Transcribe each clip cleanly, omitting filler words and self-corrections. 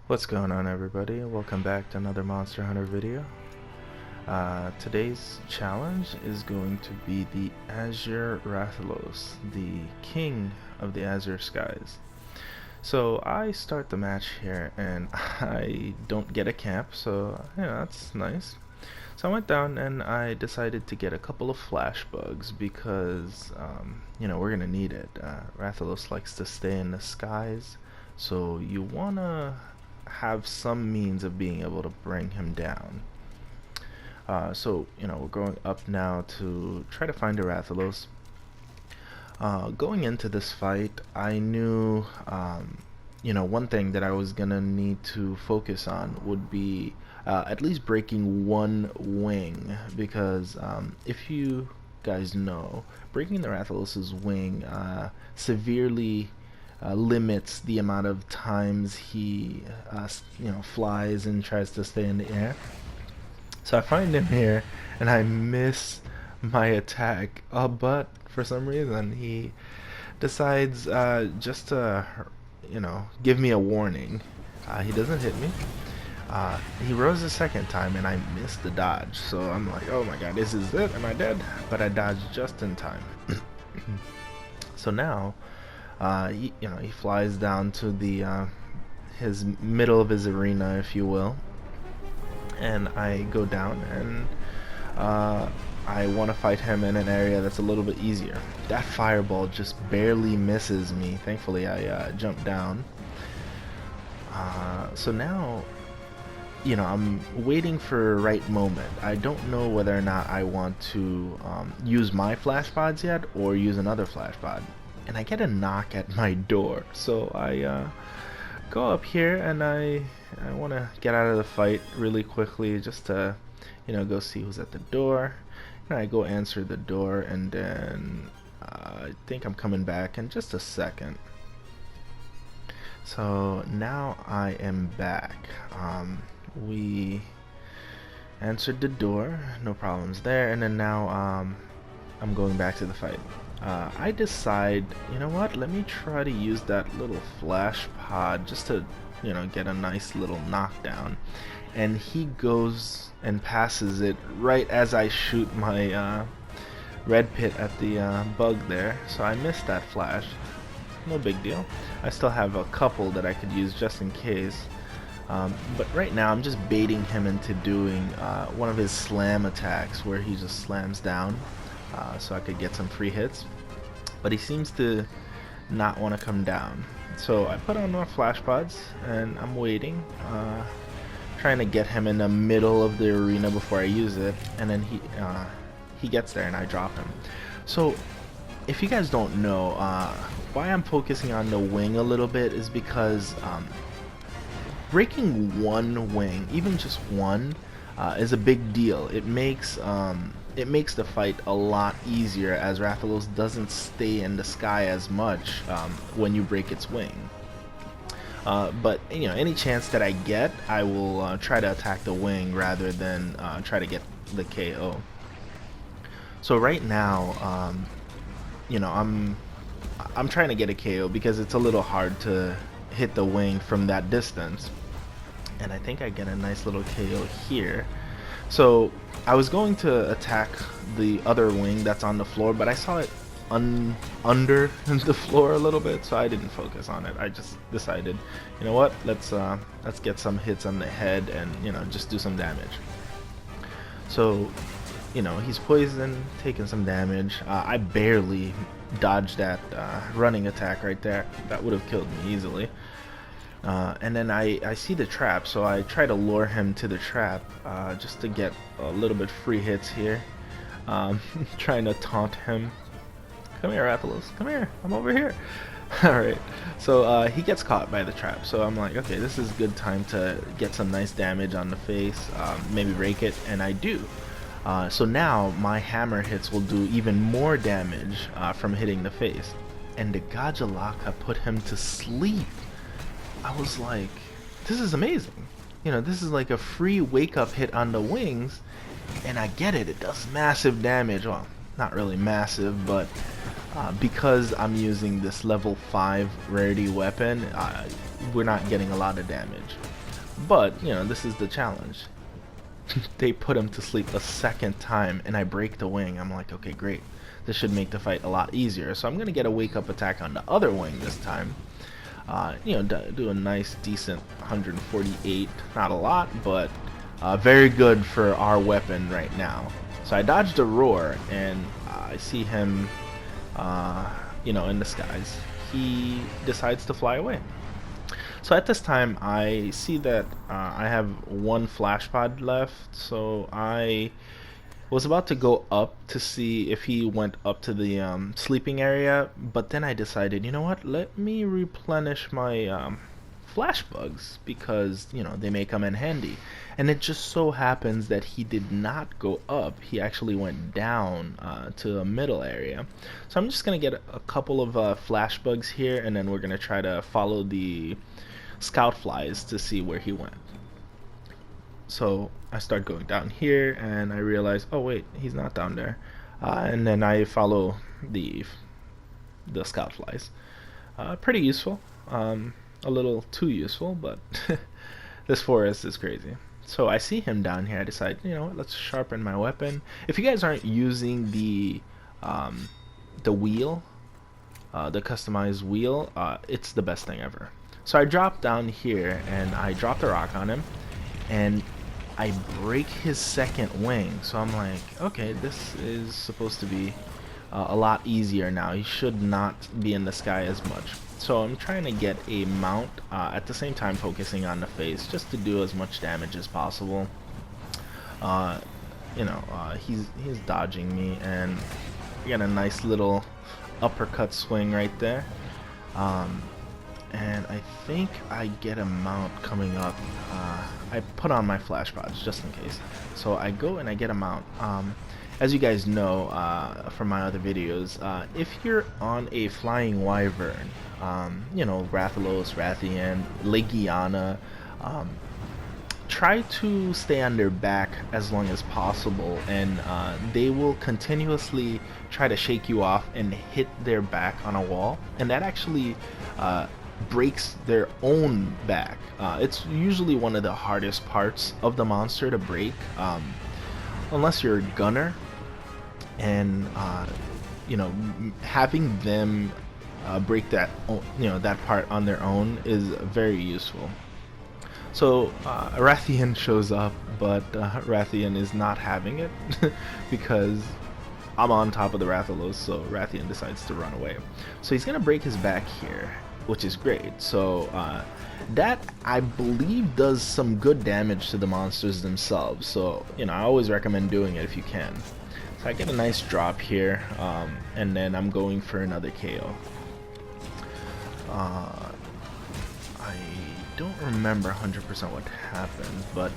What's going on, everybody? Welcome back to another Monster Hunter video. Today's challenge is going to be the Azure Rathalos, the king of the Azure skies. So I start the match here and I don't get a camp, so yeah, that's nice. So I went down and I decided to get a couple of flash bugs because we're gonna need it. Rathalos likes to stay in the skies, so you wanna have some means of being able to bring him down. So we're going up now to try to find a Rathalos. Going into this fight, I knew one thing that I was gonna need to focus on would be at least breaking one wing, because if you guys know, breaking the Rathalos's wing severely limits the amount of times he flies and tries to stay in the air. So I find him here and I miss my attack, but for some reason he decides just to give me a warning. He doesn't hit me. He rose a second time and I missed the dodge, so I'm like, oh my god, this is it, am I dead? But I dodged just in time. So now he flies down to the his middle of his arena, if you will, and I go down and I want to fight him in an area that's a little bit easier. That fireball just barely misses me. Thankfully I jump down. So now I'm waiting for a right moment. I don't know whether or not I want to use my flash pods yet or use another flash pod. And I get a knock at my door, so I go up here and I want to get out of the fight really quickly, just to go see who's at the door. And I go answer the door, and then I think I'm coming back in just a second. So now I am back. We answered the door, no problems there, and then now I'm going back to the fight. I decide, you know what, let me try to use that little flash pod just to get a nice little knockdown, and he goes and passes it right as I shoot my red pit at the bug there, so I missed that flash. No big deal. I still have a couple that I could use just in case. But right now I'm just baiting him into doing one of his slam attacks where he just slams down, so I could get some free hits. But he seems to not want to come down. So I put on my flash pods and I'm waiting, trying to get him in the middle of the arena before I use it, and then he gets there and I drop him. So if you guys don't know, why I'm focusing on the wing a little bit is because breaking one wing, even just one, is a big deal. It makes the fight a lot easier, as Rathalos doesn't stay in the sky as much when you break its wing. But any chance that I get, I will try to attack the wing rather than try to get the KO. So right now, I'm trying to get a KO because it's a little hard to hit the wing from that distance. And I think I get a nice little KO here. So I was going to attack the other wing that's on the floor, but I saw it under the floor a little bit, so I didn't focus on it. I just decided, you know what, let's get some hits on the head and just do some damage. So he's poisoned, taking some damage. I barely dodged that running attack right there. That would have killed me easily. And then I see the trap, so I try to lure him to the trap just to get a little bit free hits here. Trying to taunt him. Come here, Rathalos. Come here. I'm over here. Alright, so he gets caught by the trap, so I'm like, okay, this is a good time to get some nice damage on the face, maybe break it, and I do. So now my hammer hits will do even more damage from hitting the face. And the Gajalaka put him to sleep. I was like, this is amazing. This is like a free wake up hit on the wings, and I get it. It does massive damage. Well, not really massive, but because I'm using this level 5 rarity weapon, we're not getting a lot of damage. But, you know, this is the challenge. They put him to sleep a second time, and I break the wing. I'm like, okay, great. This should make the fight a lot easier. So I'm going to get a wake-up attack on the other wing this time. You know, do a nice, decent 148. Not a lot, but very good for our weapon right now. So I dodged a roar, and I see him, you know, in the skies. He decides to fly away. So at this time, I see that I have one flash pod left, so I was about to go up to see if he went up to the sleeping area, but then I decided, you know what, let me replenish my flash bugs, because, you know, they may come in handy. And it just so happens that he did not go up, he actually went down to a middle area. So I'm just going to get a couple of flash bugs here, and then we're going to try to follow the scout flies to see where he went. So I start going down here, and I realize, oh wait, he's not down there. And then I follow the scout flies. Pretty useful. A little too useful, but this forest is crazy. So I see him down here. I decide, you know what, let's sharpen my weapon. If you guys aren't using the wheel, the customized wheel, it's the best thing ever. So I drop down here, and I drop the rock on him, and I break his second wing. So I'm like, okay, this is supposed to be a lot easier now. He should not be in the sky as much. So I'm trying to get a mount, at the same time focusing on the face, just to do as much damage as possible. You know, he's dodging me, and I get a nice little uppercut swing right there. And I think I get a mount coming up. I put on my flash pods just in case. So I go and I get a mount. As you guys know from my other videos, if you're on a flying wyvern, you know, Rathalos, Rathian, Legiana, try to stay on their back as long as possible, and they will continuously try to shake you off and hit their back on a wall, and that actually breaks their own back. It's usually one of the hardest parts of the monster to break, unless you're a gunner, and you know, having them break that, you know, that part on their own is very useful. So Rathian shows up, but Rathian is not having it because I'm on top of the Rathalos, so Rathian decides to run away. So he's gonna break his back here, which is great. So that, I believe, does some good damage to the monsters themselves. So, you know, I always recommend doing it if you can. So I get a nice drop here, and then I'm going for another KO. I don't remember 100% what happened, but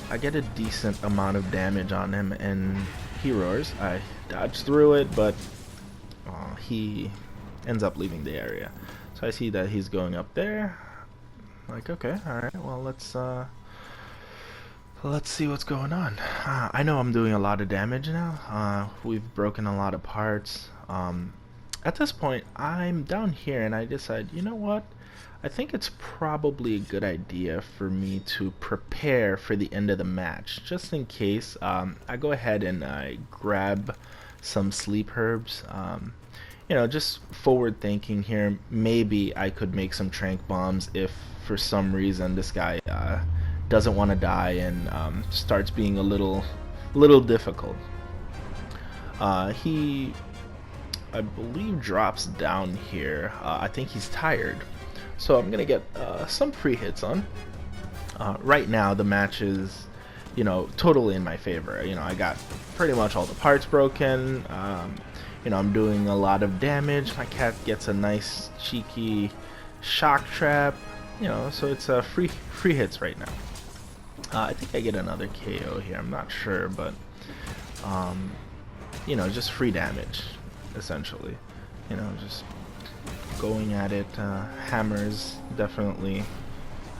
I get a decent amount of damage on him, and he roars. I dodge through it, but he ends up leaving the area. So I see that he's going up there. Like, okay, alright, well, let's see what's going on. I know I'm doing a lot of damage now. We've broken a lot of parts. At this point, I'm down here, and I decide, you know what? I think it's probably a good idea for me to prepare for the end of the match, just in case. I go ahead and I grab some sleep herbs. You know, just forward thinking here. Maybe I could make some tranq bombs if for some reason this guy doesn't want to die and starts being a little difficult. He, I believe, drops down here. I think he's tired, so I'm gonna get some free hits on. Right now the match is, you know, totally in my favor. You know, I got pretty much all the parts broken. You know, I'm doing a lot of damage. My cat gets a nice cheeky shock trap. You know, so it's free hits right now. I think I get another KO here. I'm not sure, but you know, just free damage essentially. You know, just going at it. Hammer's definitely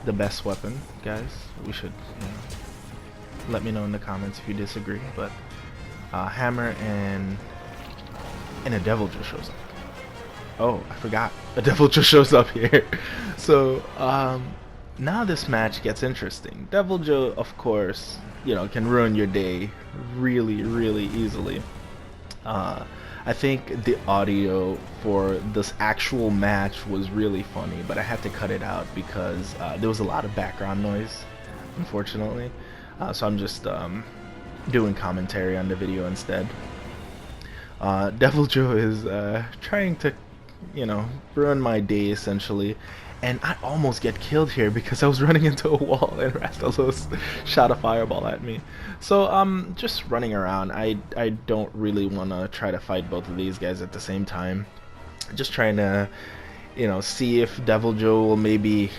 the best weapon, guys. We should, you know, let me know in the comments if you disagree, but hammer and and a devil just shows up. Oh, I forgot. A devil just shows up here. So, now this match gets interesting. Devil Joe, of course, can ruin your day really, really easily. I think the audio for this actual match was really funny, but I had to cut it out because there was a lot of background noise, unfortunately. So I'm just doing commentary on the video instead. Devil Joe is trying to, ruin my day essentially, and I almost get killed here because I was running into a wall and Rathalos shot a fireball at me. So I'm just running around. I don't really want to try to fight both of these guys at the same time. Just trying to, see if Devil Joe will maybe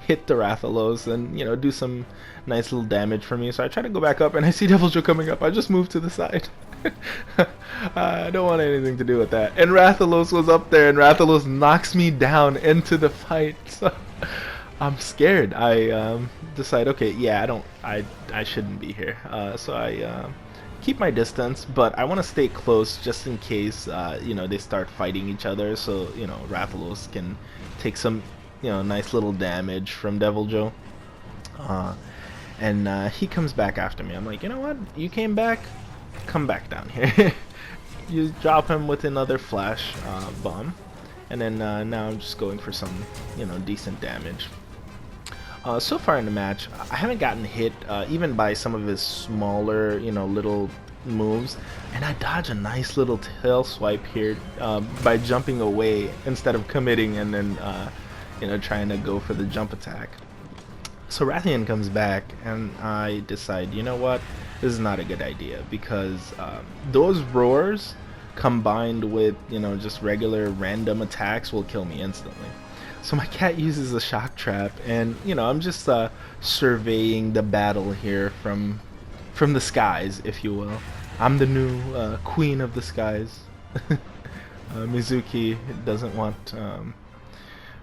hit the Rathalos and, do some nice little damage for me. So I try to go back up and I see Devil Joe coming up. I just moved to the side. I don't want anything to do with that. And Rathalos was up there and Rathalos knocks me down into the fight. So I'm scared. I decide, okay, yeah, I shouldn't be here. So I keep my distance, but I want to stay close just in case, they start fighting each other. So, Rathalos can take some, nice little damage from Devil Joe. And he comes back after me. I'm like, you know what? You came back? Come back down here. You drop him with another flash bomb. And then now I'm just going for some, decent damage. So far in the match, I haven't gotten hit even by some of his smaller, little moves, and I dodge a nice little tail swipe here by jumping away instead of committing and then, trying to go for the jump attack. So Rathian comes back, and I decide, you know what, this is not a good idea because those roars combined with, just regular random attacks will kill me instantly. So my cat uses a shock trap, and I'm just surveying the battle here from the skies, if you will. I'm the new queen of the skies. Mizuki doesn't want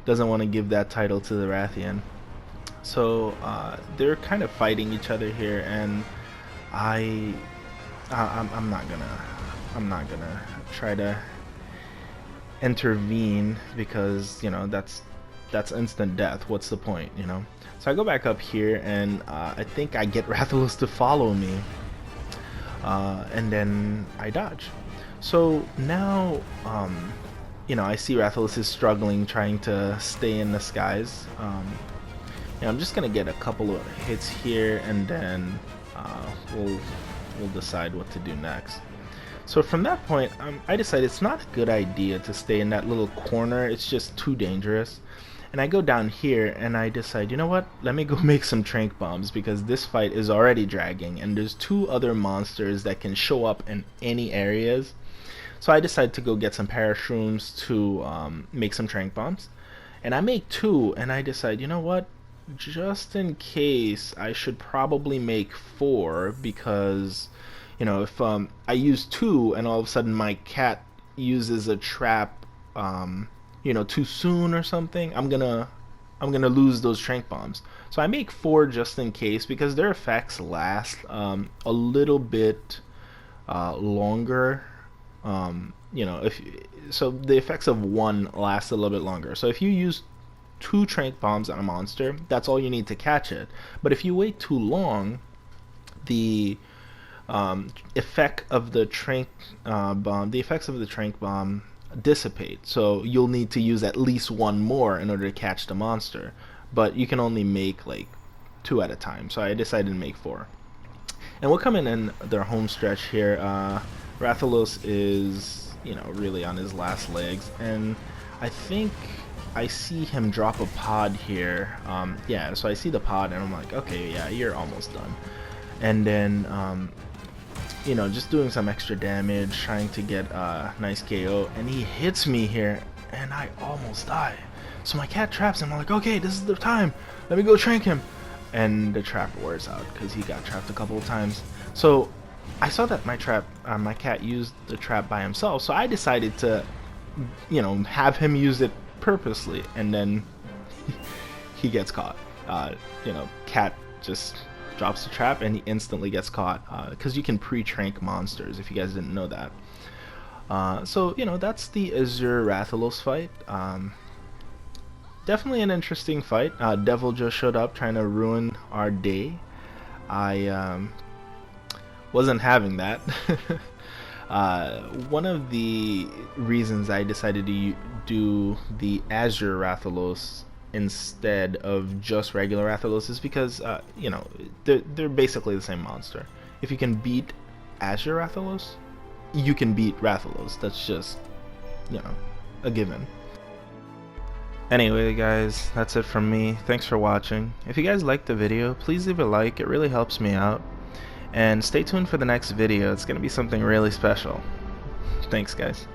to give that title to the Rathian. So they're kind of fighting each other here, and I'm not gonna try to intervene because that's instant death. What's the point, So I go back up here, and I think I get Rathalos to follow me, and then I dodge. So now I see Rathalos is struggling trying to stay in the skies. I'm just gonna get a couple of hits here, and then we'll decide what to do next. So from that point, I decided it's not a good idea to stay in that little corner. It's just too dangerous. And I go down here and I decide, you know what? Let me go make some trank bombs because this fight is already dragging and there's two other monsters that can show up in any areas. So I decide to go get some parashrooms to make some trank bombs. And I make two, and I decide, you know what? Just in case, I should probably make 4 because, if I use 2 and all of a sudden my cat uses a trap, too soon or something, I'm gonna lose those trank bombs. So I make 4 just in case because their effects last a little bit longer. So the effects of 1 last a little bit longer. So if you use 2 trank bombs on a monster, that's all you need to catch it. But if you wait too long, the effect of the trank bomb dissipate. So you'll need to use at least 1 more in order to catch the monster. But you can only make like 2 at a time. So I decided to make 4. And we're coming in their home stretch here. Rathalos is, really on his last legs, and I think I see him drop a pod here. Yeah, so I see the pod, and I'm like, okay, yeah, you're almost done. And then, just doing some extra damage, trying to get a nice KO, and he hits me here, and I almost die. So my cat traps him. I'm like, okay, this is the time. Let me go trank him. And the trap wears out because he got trapped a couple of times. So I saw that my cat used the trap by himself, so I decided to, have him use it purposely, and then he gets caught. Cat just drops the trap and he instantly gets caught because you can pre-trank monsters if you guys didn't know that. So, you know, that's the Azure Rathalos fight. Definitely an interesting fight. Devil just showed up trying to ruin our day. I wasn't having that. One of the reasons I decided to do the Azure Rathalos instead of just regular Rathalos is because, you know, they're basically the same monster. If you can beat Azure Rathalos, you can beat Rathalos. That's just, you know, a given. Anyway guys, that's it from me. Thanks for watching. If you guys liked the video, please leave a like, it really helps me out. And stay tuned for the next video, it's going to be something really special. Thanks guys.